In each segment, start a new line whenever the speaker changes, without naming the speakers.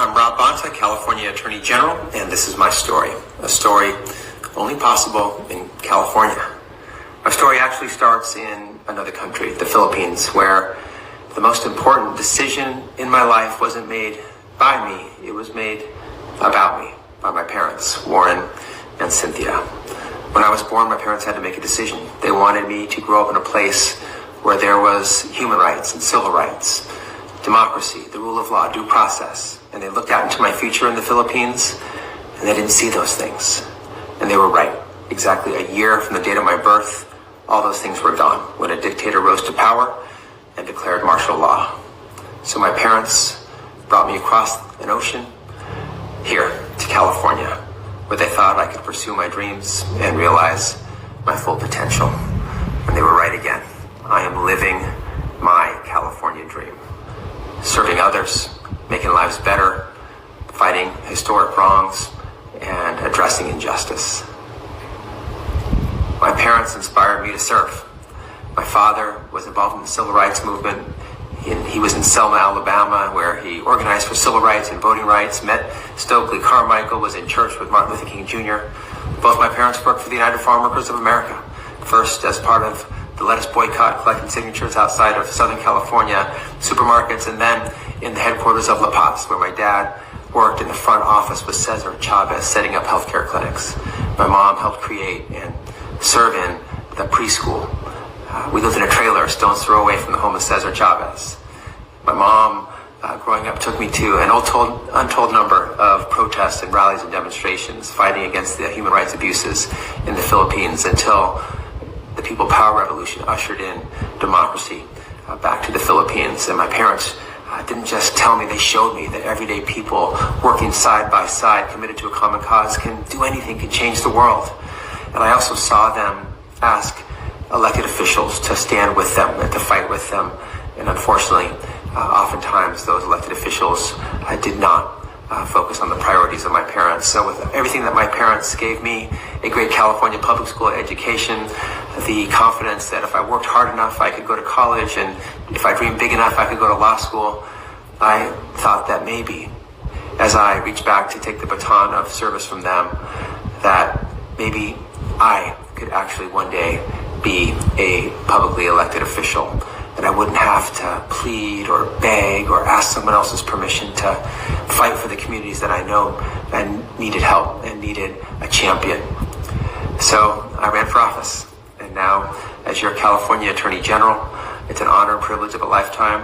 I'm Rob Bonta, California Attorney General, and this is my story. A story only possible in California. My story actually starts in another country, the Philippines, where the most important decision in my life wasn't made by me. It was made about me, by my parents, Warren and Cynthia. When I was born, my parents had to make a decision. They wanted me to grow up in a place where there was human rights and civil rights, democracy, the rule of law, due process. And they looked out into my future in the Philippines, and they didn't see those things. And they were right. Exactly a year from the date of my birth, all those things were gone when a dictator rose to power and declared martial law. So my parents brought me across an ocean here to California, where they thought I could pursue my dreams and realize my full potential. And they were right again. I am living my California dream. Serving others, making lives better, fighting historic wrongs, and addressing injustice. My parents inspired me to serve. My father was involved in the civil rights movement. He was in Selma, Alabama, where he organized for civil rights and voting rights, met Stokely Carmichael, was in church with Martin Luther King Jr. Both my parents worked for the United Farm Workers of America, first as part of the lettuce boycott, collecting signatures outside of Southern California supermarkets, and then in the headquarters of La Paz, where my dad worked in the front office with Cesar Chavez, setting up healthcare clinics. My mom helped create and serve in the preschool. We lived in a trailer a stone's throw away from the home of Cesar Chavez. My mom, growing up, took me to an untold number of protests and rallies and demonstrations fighting against the human rights abuses in the Philippines until the People Power Revolution ushered in democracy back to the Philippines. And my parents didn't just tell me, they showed me that everyday people working side by side, committed to a common cause, can do anything, can change the world. And I also saw them ask elected officials to stand with them and to fight with them. And unfortunately, oftentimes those elected officials did not focus on the priorities of my parents. So with everything that my parents gave me, a great California public school education, the confidence that if I worked hard enough, I could go to college, and if I dreamed big enough, I could go to law school, I thought that maybe, as I reached back to take the baton of service from them, that maybe I could actually one day be a publicly elected official, and I wouldn't have to plead or beg or ask someone else's permission to fight for the communities that I know and needed help and needed a champion. So I ran for office, and now as your California Attorney General, it's an honor and privilege of a lifetime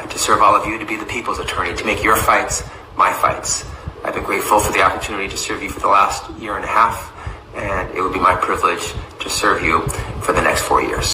to serve all of you, to be the people's attorney, to make your fights my fights. I've been grateful for the opportunity to serve you for the last year and a half, and it would be my privilege to serve you for the next 4 years.